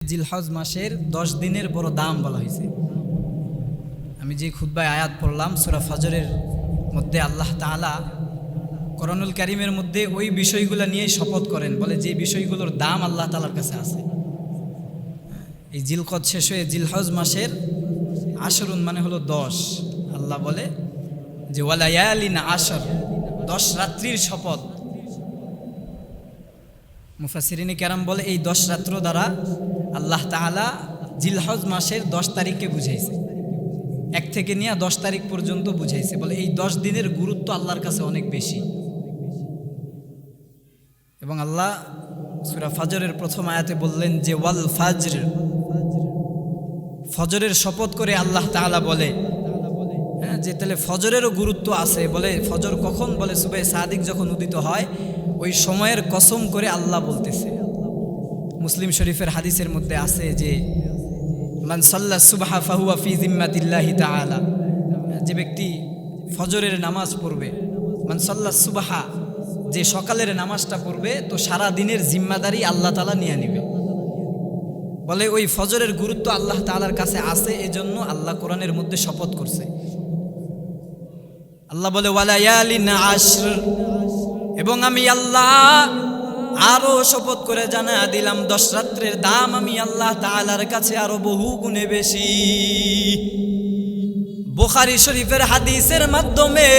জিলহজ মাসের 10 দিনের বড় দাম বলা হয়েছে। আমি যে খুতবায় আয়াত পড়লাম সূরা ফজরের মধ্যে আল্লাহ তাআলা কোরআনুল কারীমের মধ্যে ওই বিষয়গুলো নিয়ে শপথ করেন, বলে যে বিষয়গুলোর দাম আল্লাহ তাআলার কাছে আছে। এই জিলকদ শেষ হয়ে জিলহজ মাসের আশরুন মানে হলো 10। আল্লাহ বলে যে ওয়ালায়ালিন আশর, 10 রাত্রির শপথ। মুফাসসিরিনে কেরাম বলে এই 10 রাত্র দ্বারা আল্লাহ তাআলা জিলহজ মাসের 10 তারিখকে বুঝাইছে, 1 থেকে নিয়ে 10 তারিখ পর্যন্ত বুঝাইছে। বলে এই 10 দিনের গুরুত্ব আল্লাহর কাছে অনেক বেশি। এবং আল্লাহ সূরা ফজরের প্রথম আয়াতে বললেন যে ওয়াল ফাজর, ফজরের শপথ করে আল্লাহ তাআলা বলে যে তাহলে ফজরেরও গুরুত্ব আছে। বলে ফজর কখন? বলে সুবহে সাদিক যখন উদিত হয় ওই সময়ের কসম করে আল্লাহ বলতেছে। মুসলিম শরীফের হাদিসের মধ্যে আছে যে মান সাল্লা সুবহা ফাহুয়া ফি জিম্মাতিল্লাহি তাআলা, যে ব্যক্তি ফজরের নামাজ পড়বে, মান সাল্লা সুবহা, যে সকালের নামাজটা পড়বে তো সারা দিনের জিম্মাদারি আল্লাহ তাআলা নিয়ে নেবে। বলে ওই ফজরের গুরুত্ব আল্লাহ তাআলার কাছে আছে, এজন্য আল্লাহ কোরআনের মধ্যে শপথ করছে। আল্লাহ বলে ওয়ালায়ালিন আশর, এবং আমি আল্লাহ আরো শপথ করে জানা দিলাম 10 রাত্রের দাম আমি আল্লাহ তাআলার কাছে আরো বহু গুণে বেশি। বুখারী শরীফের হাদিসের মাধ্যমে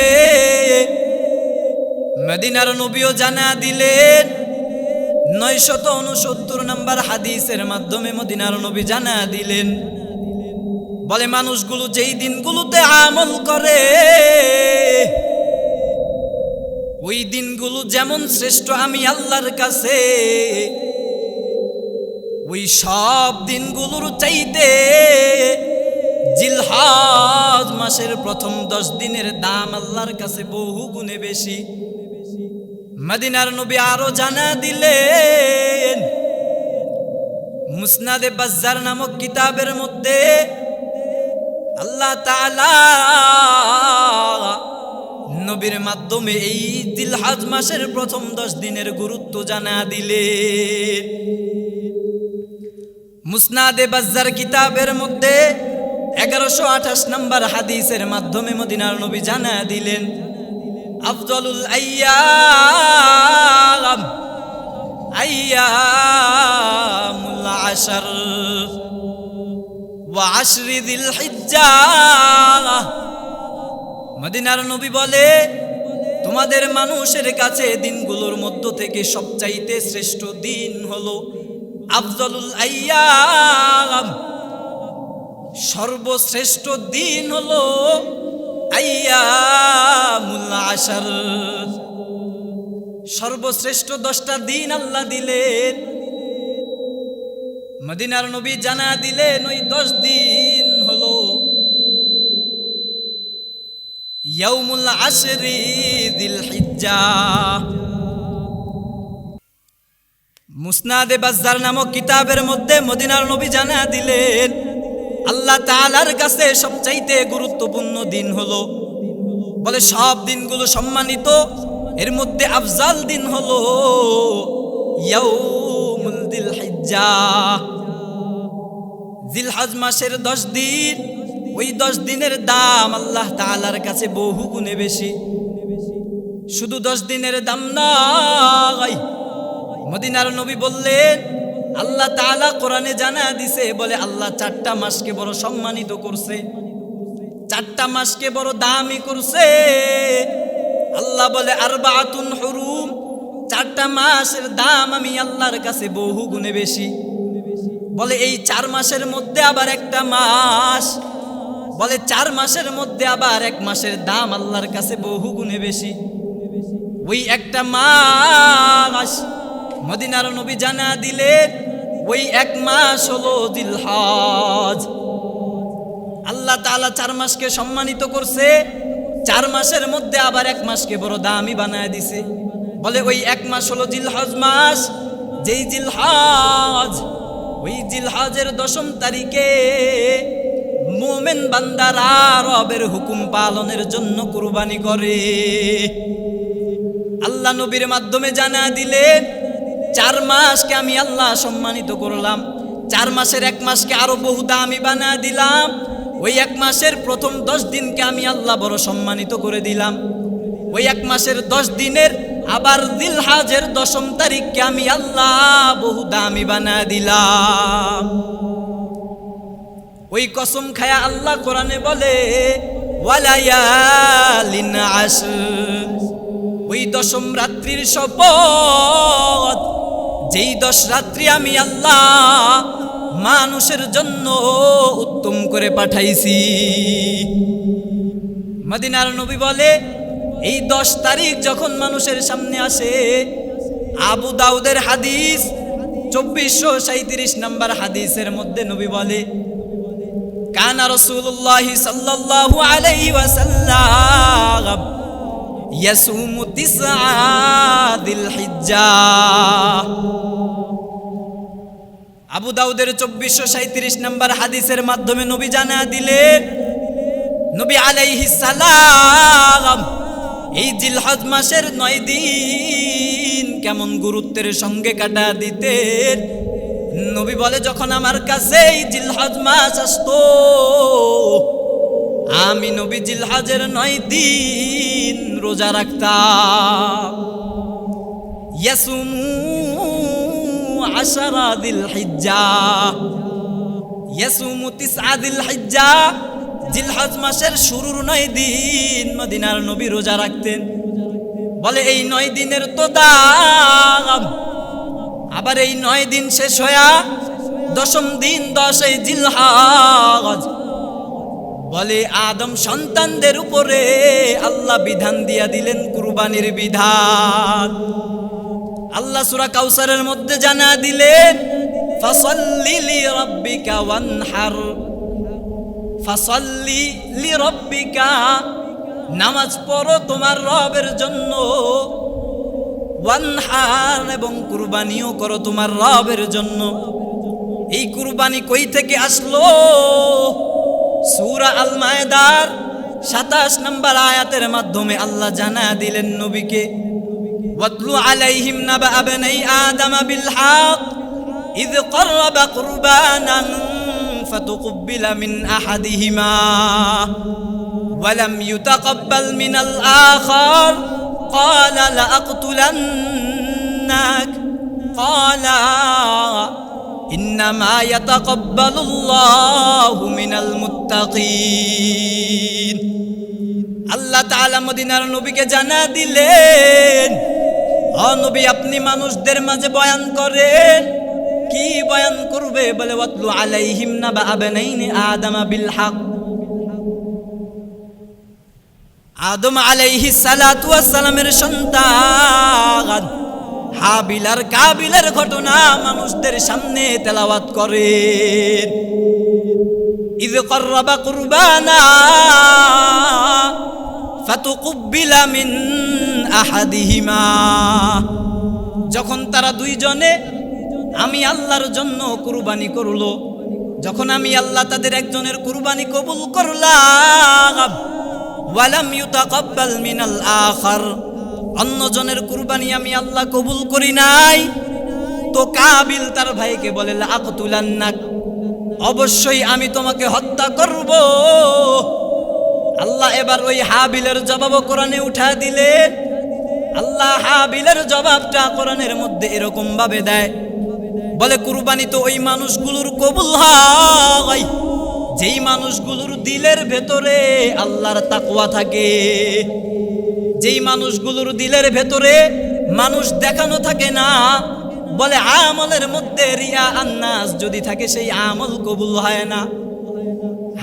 মদিনার নবীও জানা দিলেন, 969 নম্বর হাদিসের মাধ্যমে মদিনার নবী জানা দিলেন, বলে মানুষগুলো যেই দিনগুলোতে আমল করে ওই দিনগুলো যেমন শ্রেষ্ঠ আমি আল্লাহর কাছে, ওই সব দিনগুলোর চাইতে জিলহজ মাসের প্রথম 10 দিনের দাম আল্লাহর কাছে বহু গুণে বেশি। মদিনার নবী আরো জানা দিলেন, মুসনাদে বাজ্জার নামক কিতাবের মধ্যে আল্লাহ তাআলা নবীর মাধ্যমে এই জিলহজ মাসের প্রথম 10 দিনের গুরুত্ব জানা দিলেন। মুসনাদে বাজ্জার কিতাবের মধ্যে 1128 নম্বর হাদিসের মাধ্যমে মদিনার নবী জানা দিলেন, আফজালুল আইয়াম আইয়ামুল আশর ওয়া আশরি যিল হিজ্জা। মদিনার নবী বলে তোমাদের মানুষের কাছে দিনগুলোর মধ্য থেকে সবচাইতে শ্রেষ্ঠ দিন হলো আফজালুল আইয়াম, সর্বশ্রেষ্ঠ দিন হলো আইয়ামুল আশর। সর্বশ্রেষ্ঠ 10টা দিন আল্লাহ দিলেন। মদিনার নবী জানা দিলেন ওই 10 দিন হলো ইয়াউমুল আশরি যিল হিজ্জা। মুসনাদে বাজ্জার নামক কিতাবের মধ্যে মদিনার নবী জানা দিলেন আল্লাহ তাআলার কাছে সবচাইতে গুরুত্বপূর্ণ দিন হলো, বলে সব দিনগুলো সম্মানিত, এর মধ্যে আফজাল দিন হলো ইয়াউমুল যিল হিজ্জা, জিলহজ মাসের 10 দিন। ওই 10 দিনের দাম আল্লাহ তাআলার কাছে বহু গুণে বেশি। শুধু 10 দিনের দাম নয়, মদিনার নবী বললেন আল্লাহ তাআলা কোরআনে জানা দিছে, বলে আল্লাহ 4টা মাসকে বড় সম্মানিত করছে, 4টা মাসকে বড় দামি করছে। আল্লাহ বলে আরবাআতুন হুরুম, 4টা মাসের দাম আমি আল্লাহর কাছে বহু গুণে বেশি। বলে এই 4 মাসের মধ্যে আবার একটা মাস, বলে 4 মাসের মধ্যে আবার 1 মাসের দাম আল্লাহর কাছে বহু গুণে বেশি। ওই একটা মাস মদিনার নবী জানা দিলেন ওই 1 মাস হলো জিলহজ। আল্লাহ তাআলা 4 মাসকে সম্মানিত করছে, 4 মাসের মধ্যে আবার 1 মাসকে বড় দামি বানায় দিছে। বলে ওই 1 মাস হলো জিলহজ মাস, যেই জিলহজ, ওই জিলহজের 10ম তারিখে মুমিন বান্দারা রবের হুকুম পালনের জন্য কুরবানি করে। আল্লাহ নবীর মাধ্যমে জানা দিলেন 4 মাসকে আমি আল্লাহ সম্মানিত করলাম, 4 মাসের 1 মাসকে আরো বহু দামি বানিয়ে দিলাম। ওই 1 মাসের প্রথম 10 দিনকে আমি আল্লাহ বড় সম্মানিত করে দিলাম। ওই 1 মাসের 10 দিনের আবার জিলহজের 10ম তারিখকে আমি আল্লাহ বহু দামি বানিয়ে দিলাম। ওই কসম খায়া আল্লাহ কোরআনে বলে ওয়ালায়ালিন আশর, ওই 10ম রাত্রির শপথ, যেই 10 রাত্রি আমি আল্লাহ মানুষের জন্য উত্তম করে পাঠাইছি। মদিনার নবী বলে এই 10 তারিখ যখন মানুষের সামনে আসে, আবু দাউদের হাদিস 2437 নম্বর হাদিসের মধ্যে নবী বলে কানা রাসূলুল্লাহ সাল্লাল্লাহু আলাইহি ওয়াসাল্লাম ইয়াসুমু 9 যিলহিজ্জাহ। আবু দাউদের 2437 নম্বর হাদিসের মাধ্যমে নবী জানা দিলেন, নবী আলাইহিস সালাম এই জিলহজ মাসের 9 দিন কেমন গুরুত্বের সঙ্গে কাটা দিতেন। নবী বলে যখন আমার কাছে এই জিলহজ মাস আসতো, আমি নবী জিলহজের 9 দিন রোজা রাখতাম। ইয়াসুমু 10 যিলহিজ্জাহ, ইয়াসুমু 9 যিলহিজ্জাহ, জিলহজ মাসের শুরুর 9 দিন মদিনার নবী রোজা রাখতেন। বলে এই 9 দিনের তো দাম। আবার এই 9 দিন শেষ হয়া 10ম দিন 10 জিলহজ, বলে আদম সন্তানদের উপরে আল্লাহ বিধান দিয়া দিলেন কুরবানির বিধান। আল্লাহ সূরা কাউসারের মধ্যে জানা দিলেন ফাসাল্লি লিরাব্বিকা ওয়ানহার, ফাসাল্লি লিরাব্বিকা, নামাজ পড়ো তোমার রবের জন্য, ওয়ানহার, এবং কুরবানিও করো তোমার রবের জন্য। এই কুরবানি কই থেকে আসলো? সূরা আল মায়েদার 27 নম্বর আয়াতের মাধ্যমে আল্লাহ জানা দিলেন নবীকে ওয়াতলু আলাইহিম নাবা আবনাই আদম বিল হক ইয ক্বাররাবা কুরবানান ফাতুকব্বিলা মিন আহাদিহিমা ওয়া লাম ইউতাকাব্বাল মিনাল আখার ক্বালা লাআকতুলান্নাক ক্বালা ইন্নামা ইয়াতাকাব্বালুল্লাহু মিনাল মুত্তাকিন। আল্লাহ তাআলা মদিনার নবীকে জানা দিলেন, ও নবী আপনি মানুষদের মাঝে বয়ান করেন। কি বয়ান করবে? বলে ওয়াতলু আলাইহিম নাবা আবনাইনি আদম বিল হক। আদম আলাইহিস সালাতু ওয়াস সালামের সন্তান হাবিল আর কাবিলের ঘটনা মানুষদের সামনে তেলাওয়াত করেন। ইয ক্বাররাবা কুরবানা ফাতুকব্বিলা মিন আহাদিহিমা, যখন তারা দুইজনে আমি আল্লাহর জন্য কুরবানি করলো, যখন আমি আল্লাহ তাদের একজনের কুরবানি কবুল করলাম, ওয়ালাম ইউতাকাব্বাল মিনাল আখার, অন্যজনের কুরবানি আমি আল্লাহ কবুল করি নাই, তো কাবিল তার ভাইকে বলে লাআকতুলান্নাক, অবশ্যই আমি তোমাকে হত্যা করব। আল্লাহ এবার ওই হাবিলের জবাব কোরআনে উঠা দিলেন। আল্লাহ হাবিলের জবাবটা কোরআনের মধ্যে এরকম ভাবে দেয়, বলে কুরবানি তো ওই মানুষগুলোর কবুল হয় যেই মানুষগুলোর দিলের ভেতরে আল্লাহর তাকওয়া থাকে, যেই মানুষগুলোর দিলের ভেতরে মানুষ দেখানো থাকে না। বলে আমলের মধ্যে রিয়া আন্নাস যদি থাকে সেই আমল কবুল হয় না।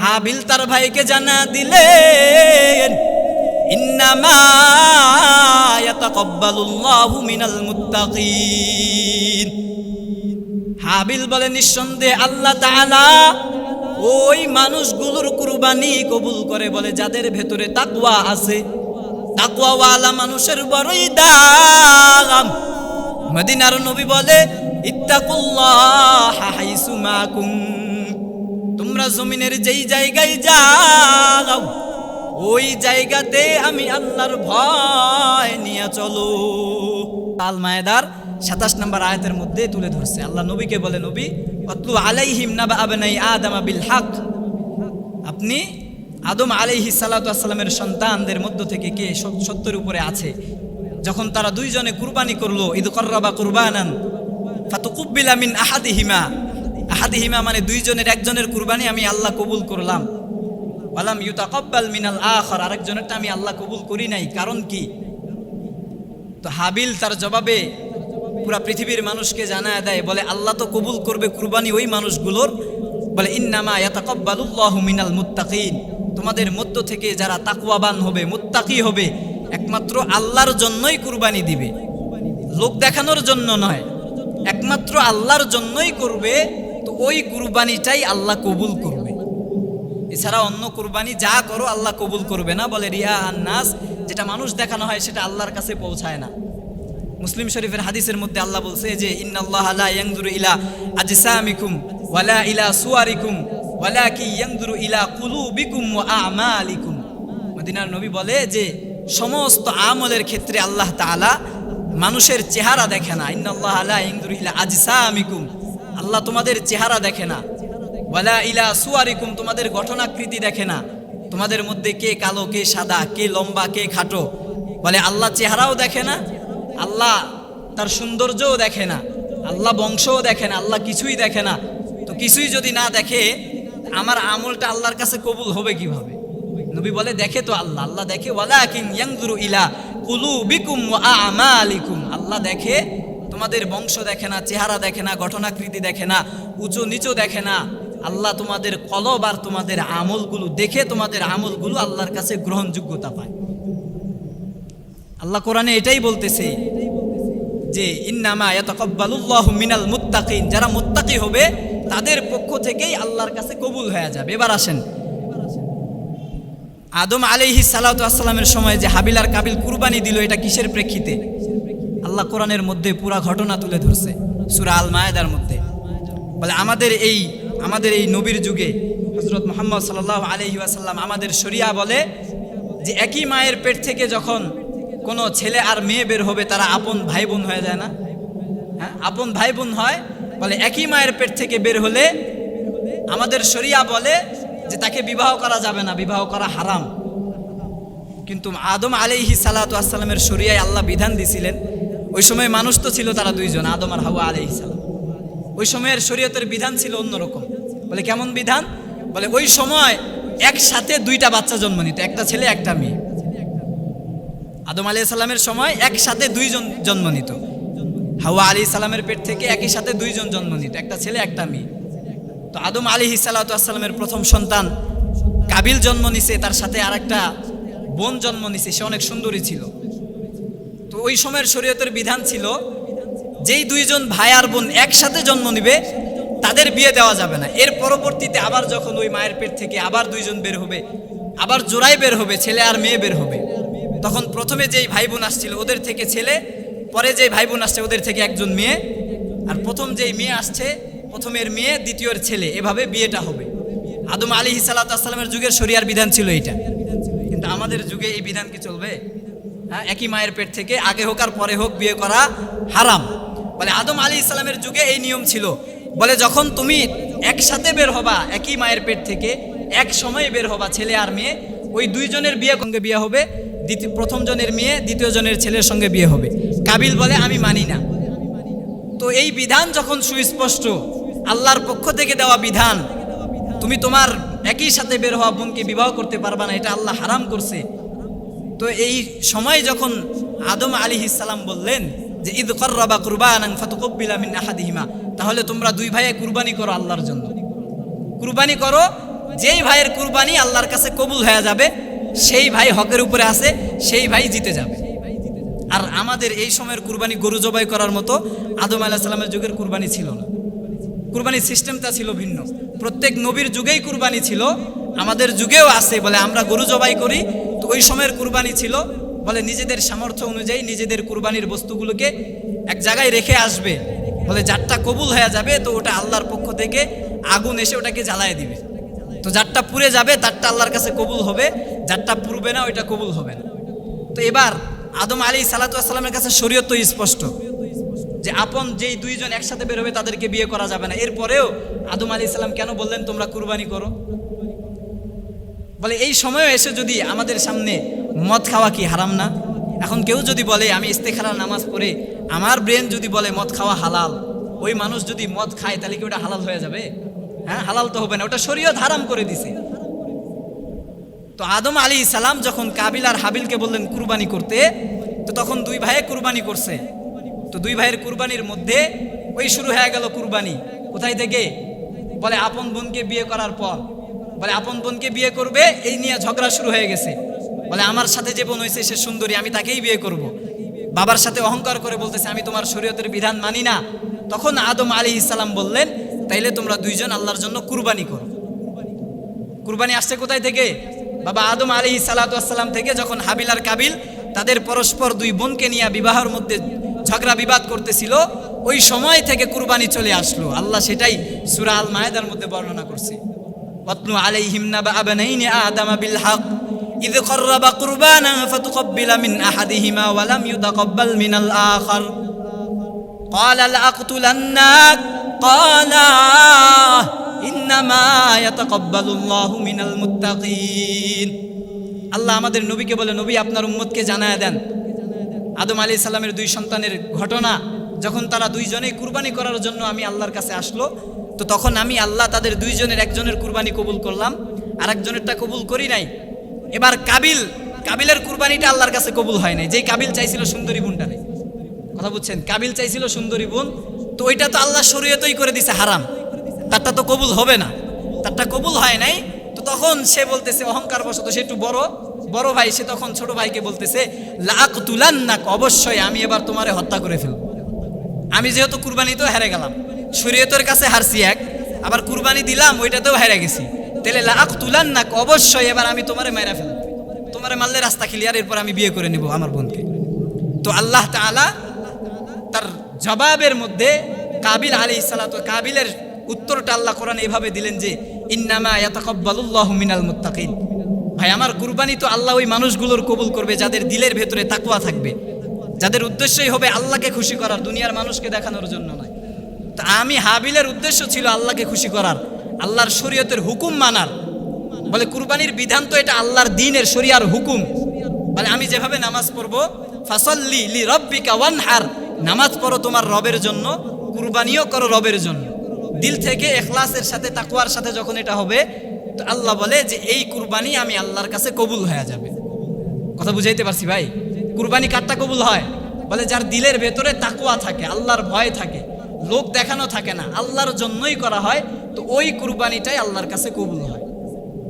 হাবিল তার ভাইকে জানা দিলেন ইন্নামা ইয়াতাকাব্বালুল্লাহু মিনাল মুত্তাকিন। হাবিল বলে নিঃসন্দেহে আল্লাহ তাআলা ওই মানুষগুলোর কুরবানি কবুল করে, বলে যাদের ভেতরে তাকওয়া আছে। তাকওয়াওয়ালা মানুষের বড়ই দাম। মদিনার নবী বলে ইত্তাকুল্লাহা হাইসুমা কুনতুম, তোমরা জমিনের যেই জায়গায় যাও ওই জায়গাতে আমি আল্লাহর ভয় নিয়ে চলো। আল মায়েদার 27 নম্বর আয়াতের মধ্যে তুলে ধরছে। আল্লাহ নবীকে বলে, নবী আতলু আলাইহিম নাবা আবনাই আদম বিল হক, আপনি আদম আলাইহিস সালাতু ওয়াস সালামের সন্তানদের মধ্য থেকে কে সত্যের উপরে আছে, যখন তারা দুইজনে কুরবানি করলো, ইদ কররাবা কুরবানান ফাতুকুব্বিলা মিন আহাদিহিমা, আহাদিহিমা মানে দুইজনের একজনের কুরবানি আমি আল্লাহ কবুল করলাম, ওয়ালাম ইউতাকাব্বাল মিনাল আখার, আরেকজনেরটা আমি আল্লাহ কবুল করি নাই। কারণ কি? তো হাবিল তার জবাবে পুরা পৃথিবীর মানুষকে জানায় দেয়, বলে আল্লাহ তো কবুল করবে কুরবানি ওই মানুষগুলোর, বলে ইন্নামা ইয়াতাকাব্বালুল্লাহু মিনাল মুত্তাকিন, তোমাদের মধ্য থেকে যারা তাকওয়াবান হবে, মুত্তাকি হবে, একমাত্র আল্লাহর জন্যই কুরবানি দিবে, লোক দেখানোর জন্য নয়, একমাত্র আল্লাহর জন্যই করবে। তো ওই কুরবানিটাই আল্লাহ কবুল করবে, এছাড়া অন্য কুরবানি যা করো আল্লাহ কবুল করবে না। বলে রিয়া আন্নাস, যেটা মানুষ দেখানো হয় সেটা আল্লাহর কাছে পৌঁছায় না। মুসলিম শরীফের হাদিসের মধ্যে আল্লাহ বলছে যে ইন্নাল্লাহা লা ইয়ানজুরু ইলা আজসামিকুম ওয়ালা ইলা সুওয়ারিকুম ওয়ালাকি ইয়ানজুরু ইলা কুলুবিকুম ওয়া আমালিকুম। মদিনার নবী বলে যে সমস্ত আমলের ক্ষেত্রে আল্লাহ তাআলা মানুষের চেহারা দেখে না। ইন্নাল্লাহা লা ইয়ানজুরু ইলা আজসামিকুম, আল্লাহ তোমাদের চেহারা দেখে না, ওয়ালা ইলা সুওয়ারিকুম, তোমাদের গঠনাকৃতি দেখে না, তোমাদের মধ্যে কে কালো কে সাদা, কে লম্বা কে খাটো। বলে আল্লাহ চেহারাও দেখে না, আল্লাহ তার সৌন্দর্যও দেখে না, আল্লাহ বংশও দেখে না, আল্লাহ কিছুই দেখে না। তো কিছুই যদি না দেখে আমার আমলটা আল্লাহর কাছে কবুল হবে কিভাবে? নবী বলে দেখে তো আল্লাহ, আল্লাহ দেখে, ওয়ালাকিন ইয়ানজুরু ইলা কুলুবিকুম ওয়া আমালিকুম, আল্লাহ দেখে, তোমাদের বংশ দেখে না, চেহারা দেখে না, গঠনাকৃতি দেখে না, উঁচু নিচু দেখে না, আল্লাহ তোমাদের কলব আর তোমাদের আমলগুলো দেখে তোমাদের আমলগুলো আল্লাহর কাছে গ্রহণযোগ্যতা পায়। আল্লাহ কোরআনে এটাই বলতেছে যে ইন্নামা ইয়াতাকাব্বালুল্লাহু মিনাল মুত্তাকিন, যারা মুত্তাকি হবে তাদের পক্ষ থেকেই আল্লাহর কাছে কবুল হয়ে যাবে। এবার আসেন, আদম আলাইহিস সালাতু ওয়াস সালামের সময় যে হাবিল আর কাবিল কুরবানি দিল, এটা কিসের প্রেক্ষিতে? আল্লাহ কোরআনের মধ্যে পুরা ঘটনা তুলে ধরছে সূরা আল মায়েদার মধ্যে। বলে আমাদের এই নবীর যুগে হযরত মুহাম্মদ সাল্লাল্লাহু আলাইহি ওয়াসাল্লাম, আমাদের শরিয়া বলে যে একই মায়ের পেট থেকে যখন কোনো ছেলে আর মেয়ে বের হবে তারা আপন ভাই বোন হয়ে যায় না? হ্যাঁ, আপন ভাই বোন হয়। বলে একই মায়ের পেট থেকে বের হলে আমাদের শরিয়া বলে যে তাকে বিবাহ করা যাবে না, বিবাহ করা হারাম। কিন্তু আদম আলাইহিস সালাতু ওয়াস সালামের শরিয়ায় আল্লাহ বিধান দিয়েছিলেন, ওই সময় মানুষ তো ছিল তারা দুইজন, আদম আর হাওয়া আলাইহিস সালাম। ওই সময়ের শরীয়তের বিধান ছিল অন্যরকম। বলে কেমন বিধান? বলে ওই সময় একসাথে দুইটা বাচ্চা জন্ম নিত, একটা ছেলে একটা মেয়ে। আদম আলাইহিস সালামের সময় একসাথে দুইজন জন্ম নিত, হাওয়া আলাইহিস সালামের পেট থেকে একই সাথে দুইজন জন্ম নিত, একটা ছেলে একটা মেয়ে। তো আদম আলাইহিস সালাতু ওয়াস সালামের প্রথম সন্তান কাবিল জন্ম নিছে, তার সাথে আরেকটা বোন জন্ম নিছে, সে অনেক সুন্দরী ছিল। তো ওই সময়ের শরীয়তের বিধান ছিল যেই দুইজন ভাই আর বোন একসাথে জন্ম নিবে তাদের বিয়ে দেওয়া যাবে না। এর পরবর্তীতে আবার যখন ওই মায়ের পেট থেকে আবার দুইজন বের হবে, আবার জোড়ায় বের হবে, ছেলে আর মেয়ে বের হবে, তখন প্রথমে যেই ভাই বোন আসছিল ওদের থেকে ছেলে, পরে যেই ভাই বোন আসছে ওদের থেকে একজন মেয়ে, আর প্রথম যেই মেয়ে আসছে প্রথমের মেয়ে দ্বিতীয়ের ছেলে, এভাবে বিয়েটা হবে। আদম আলাইহিস সালাতু ওয়াস সালামের যুগের শরিয়ার বিধান ছিল এইটা। কিন্তু আমাদের যুগে এই বিধান কি চলবে? হ্যাঁ, একই মায়ের পেট থেকে আগে হোক আর পরে হোক বিয়ে করা হারাম। বলে আদম আলাইহিস সালামের যুগে এই নিয়ম ছিল। বলে যখন তুমি একসাথে বের হবা, একই মায়ের পেট থেকে এক সময় বের হবা ছেলে আর মেয়ে, ওই দুইজনের সঙ্গে বিয়ে হবে, প্রথম জনের মেয়ে দ্বিতীয় জনের ছেলের সঙ্গে বিয়ে হবে। কাবিল বলে আমি মানি না। তো এই বিধান যখন সুস্পষ্ট, আল্লাহর পক্ষ থেকে দেওয়া বিধান, তুমি তোমার একই সাথে বের হওয়া বোনকে বিবাহ করতে পারবা না, এটা আল্লাহ হারাম করছে। তো এই সময় যখন আদম আলাইহিস সালাম বললেন যে ইদ কররাবা কুরবানান ফাতুকুব্বিলা মিন আহাদিহিমা, তাহলে তোমরা দুই ভাইয়ে কুরবানি করো আল্লাহর জন্য, কুরবানি করো, যেই ভাইয়ের কুরবানি আল্লাহর কাছে কবুল হয়ে যাবে সেই ভাই হকের উপরে আছে, সেই ভাই জিতে যাবে। আর আমাদের এই সময়ের কুরবানি গরু জবাই করার মতো আদম আলাইহিস সালামের যুগের কুরবানি ছিল না। কুরবানির সিস্টেমটা ছিল ভিন্ন। প্রত্যেক নবীর যুগেই কুরবানি ছিল, আমাদের যুগেও আছে। বলে আমরা গরু জবাই করি, তো ওই সময়ের কুরবানি ছিল বলে নিজেদের সামর্থ্য অনুযায়ী নিজেদের কুরবানির বস্তুগুলোকে এক জায়গায় রেখে আসবে। বলে যারটা কবুল হয়ে যাবে তো ওটা আল্লাহর পক্ষ থেকে আগুন এসে ওটাকে জ্বালায় দিবে। তো যারটা পুড়ে যাবে তারটা আল্লাহর কাছে কবুল হবে, যারটা পুড়বে না ওইটা কবুল হবে না। তো এবার আদম আলাইহিস সালাতু ওয়াস সালামের কাছে শরীয়ত তো স্পষ্ট, যে আপন যেই দুইজন একসাথে বের হবে তাদেরকে বিয়ে করা যাবে না। এরপরেও আদম আলাইহিস সালাম কেন বললেন তোমরা কুরবানি করো? বলে এই সময়ও এসে যদি আমাদের সামনে মদ খাওয়া কি হারাম না? এখন কেউ যদি বলে আমি ইস্তেখারার নামাজ পড়ে, আমার ব্রেন যদি বলে মদ খাওয়া হালাল, ওই মানুষ যদি মদ খায় তাহলে কি ওটা হালাল হয়ে যাবে? হ্যাঁ, হালাল তো হবে না, ওটা শরীয়ত হারাম করে দিছে। তো আদম আলাইহিস সালাম যখন কাবিল আর হাবিলকে বললেন কুরবানি করতে, তো তখন দুই ভাইয়ে কুরবানি করছে। তো দুই ভাইয়ের কুরবানির মধ্যে ওই শুরু হয়ে গেল কুরবানি। কোথায় থেকে? বলে আপন বোনকে বিয়ে করার পর। বলে আপন বোনকে বিয়ে করবে এই নিয়ে ঝগড়া শুরু হয়ে গেছে। বলে আমার সাথে যে বোন হয়েছে সে সুন্দরী, আমি তাকেই বিয়ে করব। বাবার সাথে অহংকার করে বলতেছে আমি তোমার শরীয়তের বিধান মানি না। তখন আদম আলাইহিস সালাম বললেন তাইলে তোমরা দুইজন আল্লাহর জন্য কুরবানি করো। কুরবানি আসছে কোথায় থেকে? বাবা আদম আলাইহিস সালাতু ওয়াস সালাম থেকে। যখন হাবিল আর কাবিল তাদের পরস্পর দুই বোনকে নিয়ে বিবাহের মধ্যে ঝগড়া বিবাদ করতেছিল, ওই সময় থেকে কুরবানি চলে আসলো। আল্লাহ সেটাই সূরা আল মায়েদার মধ্যে বর্ণনা করছে। ওয়াতলু আলাইহিম নাবা আবনাইনি আদম বিল হক ইয ক্বাররাবা কুরবানা ফাতুকব্বিলা মিন আহাদিহিমা ওয়া লাম ইউতাকাব্বাল মিনাল আখার ক্বালা লাআকতুলান্নাক ক্বালা ইন্নামা ইয়াতাকাব্বালুল্লাহু মিনাল মুত্তাকিন। আল্লাহ আমাদের নবীকে বলে, নবী আপনার উম্মতকে জানায়া দেন আদম আলাইহিস সালামের দুই সন্তানের ঘটনা। যখন তারা দুইজনেই কুরবানি করার জন্য আমি আল্লাহর কাছে আসলো, তো তখন আমি আল্লাহ তাদের দুইজনের একজনের কুরবানি কবুল করলাম, আর একজনেরটা কবুল করি নাই। এবার কাবিলের কুরবানিটা আল্লাহর কাছে কবুল হয় নাই। যেই কাবিল চাইছিল সুন্দরী বোনটারে, কথা বুঝছেন, কাবিল চাইছিল সুন্দরী বোন, তো ওইটা তো আল্লাহ শরীয়তই করে দিছে হারাম, তারটা তো কবুল হবে না, তারটা কবুল হয় নাই। তো তখন সে বলতেছে অহংকার বশত, সে একটু বড় ভাই, সে তখন ছোট ভাইকে বলতেছে লাআকতুলান্নাক, অবশ্যই আমি এবার তোমারে হত্যা করে ফেলব। আমি যেহেতু কুরবানি তো হেরে গেলাম, শরীয়তের কাছে হারছি এক, আবার কুরবানি দিলাম ওইটাতেও হেরে গেছি, তাহলে লাআকতুলান্নাক, অবশ্যই এবার আমি তোমারে মাইরা ফেলব। তোমারে মারলে রাস্তা ক্লিয়ার, এরপর আমি বিয়ে করে নিব আমার বোনকে। তো আল্লাহ তাআলা তার জবাবের মধ্যে কাবিল আলাইহিস সালাতু, কাবিলের উত্তরটা আল্লাহ কোরআনে এইভাবে দিলেন যে ইন্নামা ইয়াতাকাব্বালুল্লাহু মিনাল মুত্তাকিন। ভাই আমার কুরবানি তো আল্লাহ ওই মানুষগুলোর কবুল করবে যাদের দিলের ভেতরে তাকওয়া থাকবে, যাদের উদ্দেশ্যই হবে আল্লাহকে খুশি করার, দুনিয়ার মানুষকে দেখানোর জন্য নয়। তা আমি হাবিলের উদ্দেশ্য ছিল আল্লাহকে খুশি করার, আল্লাহর শরীয়তের হুকুম মানার। বলে কুরবানির বিধান তো এটা আল্লাহর দ্বীনের শরিয়ার হুকুম। বলে আমি যেভাবে নামাজ পড়বো, ফাসাল্লি লিরাব্বিকা ওয়ানহার, নামাজ পড়ো তোমার রবের জন্য, কুরবানিও করো রবের জন্য। দিল থেকে ইখলাসের সাথে তাকওয়ার সাথে যখন এটা হবে, তো আল্লাহ বলে যে এই কুরবানি আমি আল্লাহর কাছে কবুল হয়ে যাবে। কথা বুঝাইতে পারছি ভাই? কুরবানি কারটা কবুল হয়? বলে যার দিলের ভেতরে তাকওয়া থাকে, আল্লাহর ভয় থাকে, লোক দেখানো থাকে না, আল্লাহর জন্যই করা হয়, তো ওই কুরবানিটাই আল্লাহর কাছে কবুল হয়।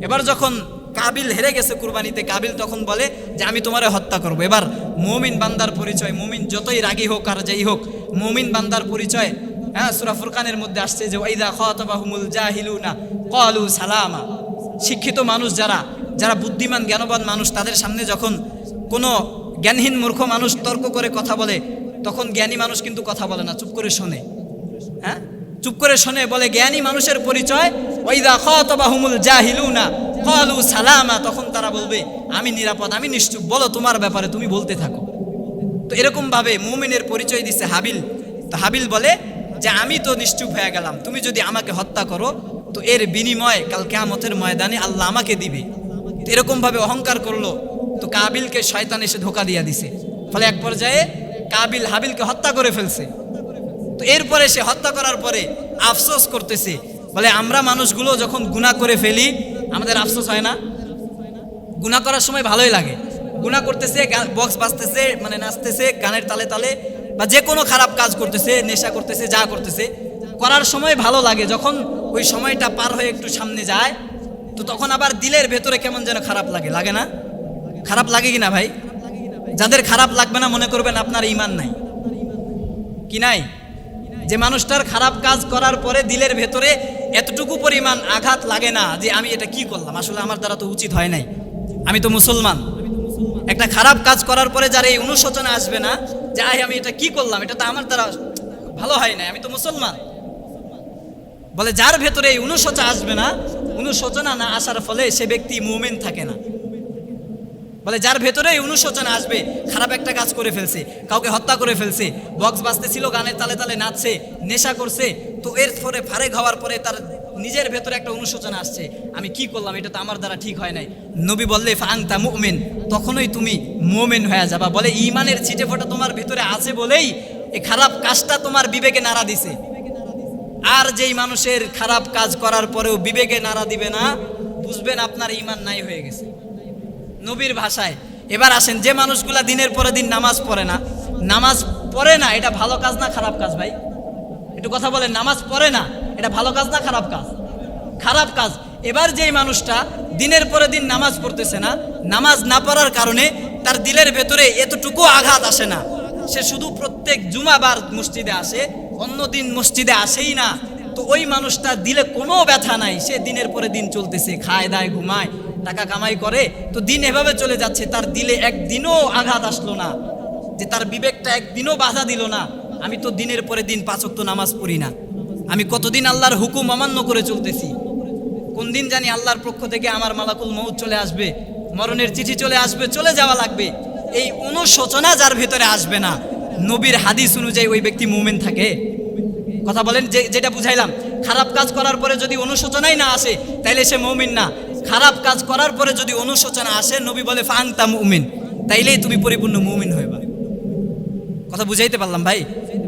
এবার যখন কাবিল হেরে গেছে কুরবানিতে, কাবিল তখন বলে যে আমি তোমারে হত্যা করব। এবার মুমিন বান্দার পরিচয়, মুমিন যতই রাগী হোক আর যাই হোক, মুমিন বান্দার পরিচয় হ্যাঁ সূরা ফুরকানের মধ্যে আসছে যে ওয়াইদা খাতাবাহুমুল জাহিলুনা ক্বালু সালামা। শিক্ষিত মানুষ যারা বুদ্ধিমান জ্ঞানবান মানুষ, তাদের সামনে যখন কোনো জ্ঞানহীন মূর্খ মানুষ তর্ক করে কথা বলে, তখন জ্ঞানী মানুষ কিন্তু কথা বলে না, চুপ করে শোনে। হ্যাঁ, চুপ করে শোনে। বলে জ্ঞানী মানুষের পরিচয় ওয়াইদা খাতাবাহুমুল জাহিলুনা ক্বালু সালামা, তখন তারা বলবে আমি নিরাপদ, আমি নিশ্চুপ, বলো তোমার ব্যাপারে, তুমি বলতে থাকো। তো এরকম ভাবে মুমিনের পরিচয় দিছে হাবিল। তো হাবিল বলে যে আমি তো নিশ্চুপ হয়ে গেলাম, তুমি যদি আমাকে হত্যা করো তো এর বিনিময় কাল কিয়ামতের ময়দানে আল্লাহ আমাকে দিবে। তো এরকম ভাবে অহংকার করলো, তো কাবিলকে শয়তান এসে ধোঁকা দিয়ে দিছে। ফলে এক পর্যায়ে কাবিল হাবিলকে হত্যা করে ফেলছে। তো এরপরে সে হত্যা করার পরে আফসোস করতেছে। বলে আমরা মানুষগুলো যখন গুনাহ করে ফেলি আমাদের আফসোস হয় না? গুনাহ করার সময় ভালোই লাগে, গুনাহ করতেছে, বক্স বাজতেছে, মানে নাচতেছে গানের তালে তালে, বা যে কোনো খারাপ কাজ করতেছে, নেশা করতেছে, যা করতেছে, করার সময় ভালো লাগে। যখন ওই সময়টা পার হয়ে একটু সামনে যায়, তো তখন আবার দিলের ভেতরে কেমন যেন খারাপ লাগে, লাগে না? খারাপ লাগে কিনা ভাই? যাদের খারাপ লাগবে না মনে করবেন আপনার ঈমান নাই, কি নাই? যে মানুষটার খারাপ কাজ করার পরে দিলের ভেতরে এতটুকু পরিমাণ আঘাত লাগে না যে আমি এটা কি করলাম, আসলে আমার দ্বারা তো উচিত হয় নাই, আমি তো মুসলমান। একটা খারাপ কাজ করার পরে যার এই অনুশোচনা আসবে না যে আমি এটা কি করলাম, এটা তো আমার দ্বারা ভালো হয় নাই, আমি তো মুসলমান। বলে যার ভেতরে এই অনুশোচনা আসবে না, অনুশোচনা না আসার ফলে সে ব্যক্তি মুমিন থাকে না। বলে যার ভেতরে অনুশোচনা আসবে, খারাপ একটা কাজ করে ফেলছে, কাউকে হত্যা করে ফেলছে, বক্স বাজতেছিল, গানের তালে তালে নাচছে, নেশা করছে, তো এর পরে ফারেক হওয়ার পরে তার নিজের ভেতরে একটা অনুশোচনা আসছে, আমি কি করলাম, এটা তো আমার দ্বারা ঠিক হয় নাই। নবী বললে ফাংতা মুমিন, তখনই তুমি মুমিন হয়ে যাবা। বলে ঈমানের ছিটে ফোঁটা তোমার ভেতরে আছে বলেই এই খারাপ কাজটা তোমার বিবেকে নাড়া দিছে। আর যেই মানুষের খারাপ কাজ করার পরেও বিবেকে নাড়া দিবে না, বুঝবেন আপনার ঈমান নাই হয়ে গেছে নবীর ভাষায়। এবার আসেন, যে মানুষগুলা দিনের পরে দিন নামাজ পড়ে না, এটা ভালো কাজ না খারাপ কাজ? ভাই একটু কথা বলেন, নামাজ পড়ে না এটা ভালো কাজ না খারাপ কাজ? খারাপ কাজ। এবার যেই মানুষটা দিনের পরে দিন নামাজ পড়তেছে না, নামাজ না পড়ার কারণে তার দিলের ভেতরে এতটুকু আঘাত আসে না, সে শুধু প্রত্যেক জুমাবার মসজিদে আসে, অন্য দিন মসজিদে আসেই না, তো ওই মানুষটা দিলে কোনো ব্যথা নাই, সে দিনের পরে দিন চলতেছে, খায় দায় ঘুমায়, টাকা কামাই করে, তো দিন এভাবে চলে যাচ্ছে, তার দিলে একদিনও আঘাত আসলো না, যে তার বিবেকটা একদিনও বাধা দিল না, আমি তো দিনের পরে দিন 5 ওয়াক্ত নামাজ পড়ি না, আমি কতদিন আল্লাহর হুকুম অমান্য করে চলতেছি, কোন দিন জানি আল্লাহর পক্ষ থেকে আমার মালাকুল মউত চলে আসবে, মরণের চিঠি চলে আসবে, চলে যাওয়া লাগবে, এই অনুশোচনা যার ভিতরে আসবে না, নবীর হাদিস অনুযায়ী ওই ব্যক্তি মুমিন থাকে? কথা বলেন, যেটা বুঝাইলাম, খারাপ কাজ করার পরে যদি অনুশোচনাই না আসে তাইলে সে মুমিন না। খারাপ কাজ করার পরে যদি অনুশোচনা আসে, নবী বলে ফাংতা মুমিন, তাইলেই তুমি পরিপূর্ণ মুমিন হইবা। কথা বুঝাইতে পারলাম ভাই?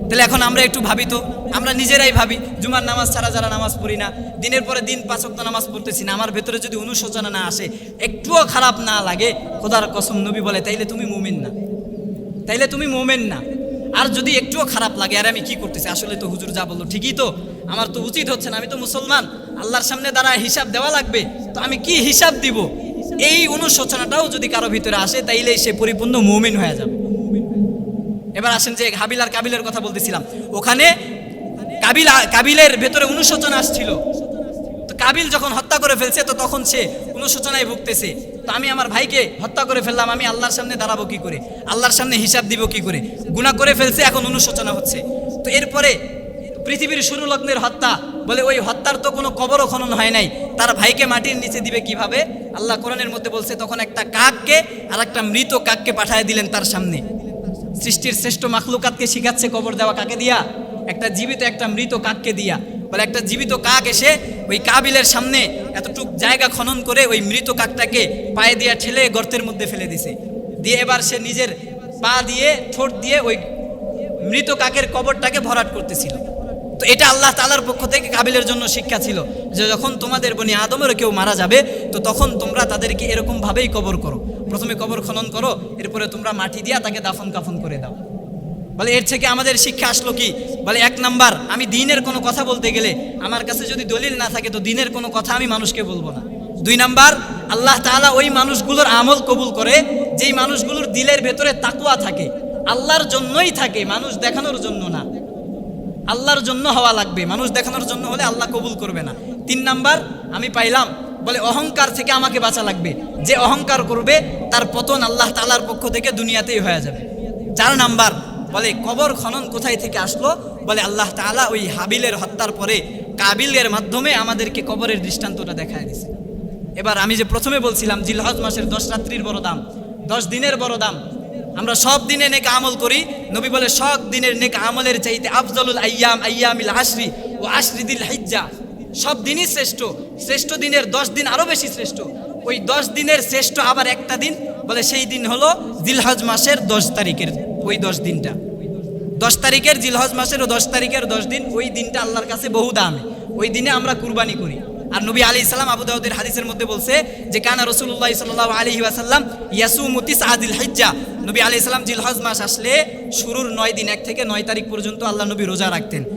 তাহলে এখন আমরা একটু ভাবি তো, আমরা নিজেরাই ভাবি, জুমার নামাজ ছাড়া যারা নামাজ পড়ি না, দিনের পরে দিন 5 ওয়াক্ত নামাজ পড়তেছি না, আমার ভেতরে যদি অনুশোচনা না আসে, একটুও খারাপ না লাগে, খোদার কসম নবী বলে তাইলে তুমি মুমিন না, তাইলে তুমি মুমিন না। আর যদি একটুও খারাপ লাগে, আরে আমি কি করতেছি, আসলে তো হুজুর যা বললো ঠিকই তো, আমার তো উচিত হচ্ছে না, আমি তো মুসলমান, আল্লাহর সামনে দাঁড়ায় হিসাব দেওয়া লাগবে, তো আমি কি হিসাব দিব, এই অনুশোচনাটাও যদি কারো ভিতরে আসে, তাইলে সে পরিপূর্ণ মুমিন হয়ে যাবে। এবার আসেন, যে হাবিল আর কাবিলের কথা বলতেছিলাম, ওখানে কাবিলের ভেতরে অনুশোচনা আসছিল, তো কাবিল যখন হত্যা করে ফেলছে, তো তখন সে অনুশোচনায় ভুগতেছে, তো আমি আমার ভাইকে হত্যা করে ফেললাম, আমি আল্লাহর সামনে দাঁড়াবো কি করে, আল্লাহর সামনে হিসাব দিব কি করে, গুনাহ করে ফেলছে, এখন অনুশোচনা হচ্ছে। তো এরপরে পৃথিবীর শুরু লগ্নের হত্যা, বলে ওই হত্যার তো কোনো কবরও খনন হয় নাই, তার ভাইকে মাটির নিচে দিবে কিভাবে? আল্লাহ কোরআনের মধ্যে বলছে, তখন একটা কাককে আর একটা মৃত কাককে পাঠিয়ে দিলেন তার সামনে। সৃষ্টির শ্রেষ্ঠ মাখলুকাতকে শিখাচ্ছে কবর দেওয়া কাকে দিয়া? একটা জীবিত একটা মৃত কাককে দিয়া। বলে একটা জীবিত কাক এসে ওই কাবিলের সামনে এতটুক জায়গা খনন করে ওই মৃত কাকটাকে পায়ে দিয়া ঠেলে গর্তের মধ্যে ফেলে দিছে, দিয়ে এবার সে নিজের পা দিয়ে ঠোঁট দিয়ে ওই মৃত কাকের কবরটাকে ভরাট করতেছিল। তো এটা আল্লাহ তাআলার পক্ষ থেকে কাবিলের জন্য শিক্ষা ছিল, যে যখন তোমাদের বনি আদমেরও কেউ মারা যাবে, তো তখন তোমরা তাদেরকে এরকমভাবেই কবর করো, প্রথমে কবর খনন করো, এরপরে তোমরা মাটি দিয়া তাকে দাফন কাফন করে দাও। বলে এর থেকে আমাদের শিক্ষা আসলো কি? বলে 1 নাম্বার, আমি দ্বীনের কোনো কথা বলতে গেলে আমার কাছে যদি দলিল না থাকে, তো দ্বীনের কোনো কথা আমি মানুষকে বলবো না। 2 নাম্বার, আল্লাহ তাআলা ওই মানুষগুলোর আমল কবুল করে যেই মানুষগুলোর দিলের ভেতরে তাকওয়া থাকে, আল্লাহর জন্যই থাকে, মানুষ দেখানোর জন্য না, আল্লাহর জন্য হওয়া লাগবে, মানুষ দেখানোর জন্য হলে আল্লাহ কবুল করবে না। 3 নাম্বার আমি পাইলাম, বলে অহংকার থেকে আমাকে বাঁচা লাগবে, যে অহংকার করবে তার পতন আল্লাহ তাআলার পক্ষ থেকে দুনিয়াতেই হয়ে যাবে। 4 নাম্বার, বলে কবর খনন কোথায় থেকে আসলো? বলে আল্লাহ তাআলা ওই হাবিলের হত্যার পরে কাবিলের মাধ্যমে আমাদেরকে কবরের দৃষ্টান্তটা দেখায় দিয়েছে। এবার আমি যে প্রথমে বলছিলাম জিলহজ মাসের 10 রাত্রির বড় দাম, 10 দিনের বড় দাম, আমরা সব দিনে নেক আমল করি, নবী বলে সব দিনের নেক আমলের চাইতে আফজলুল আইয়ামিল আশরি ও আশরি দিল হিজ্জা, সব দিনই শ্রেষ্ঠ, শ্রেষ্ঠ দিনের 10 দিন আরো বেশি শ্রেষ্ঠ, ওই 10 দিনের শ্রেষ্ঠ আবার একটা দিন, বলে সেই দিন হলো জিলহজ মাসের 10 তারিখের ওই 10 দিনটা, 10 তারিখের জিলহজ মাসের ও 10 তারিখের 10 দিন, ওই দিনটা আল্লাহর কাছে বহু দামি, ওই দিনে আমরা কুরবানি করি। আর নবী আলাইহিস সালাম আবু দাউদের হাদিসের মধ্যে বলছে যে কানা রাসূলুল্লাহ সাল্লাল্লাহু আলাইহি ওয়াসাল্লাম ইয়াসুমু তিসআ যিল হিজ্জা, নবী আলাইহিস সালাম জিলহজ মাস আসলে শুরুর 9 দিন 1 থেকে 9 তারিখ পর্যন্ত আল্লাহ নবী রোজা রাখতেন।